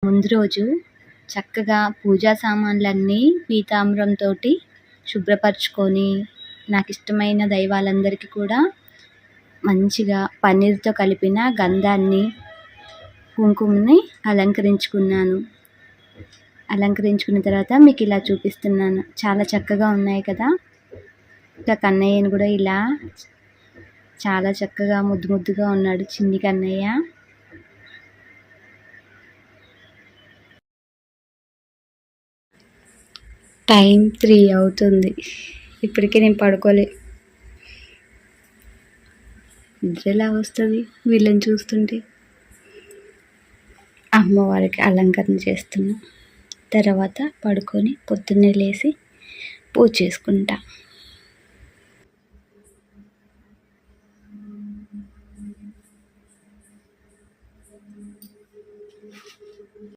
ముందు రోజు చక్కగా పూజా సామాన్లన్నీ పీతాంబరంతో శుభ్రపరచుకొని నాకు ఇష్టమైన దైవాలందరికీ కూడా మంచిగా పన్నీర్తో కలిపిన గంధాన్ని కుంకుమని అలంకరించుకున్నాను. అలంకరించుకున్న తర్వాత మీకు ఇలా చూపిస్తున్నాను. చాలా చక్కగా ఉన్నాయి కదా. ఇంకా కన్నయ్యని కూడా ఇలా చాలా చక్కగా ముద్దు ముద్దుగా ఉన్నాడు చిన్ని కన్నయ్య. టైం 3 అవుతుంది. ఇప్పటికే నేను పడుకోలే. నిద్ర ఎలా వస్తుంది వీళ్ళని చూస్తుంటే. అమ్మవారికి అలంకరణ చేస్తున్నా. తర్వాత పడుకొని పొద్దున్నే లేచి పూజ చేసుకుంటా.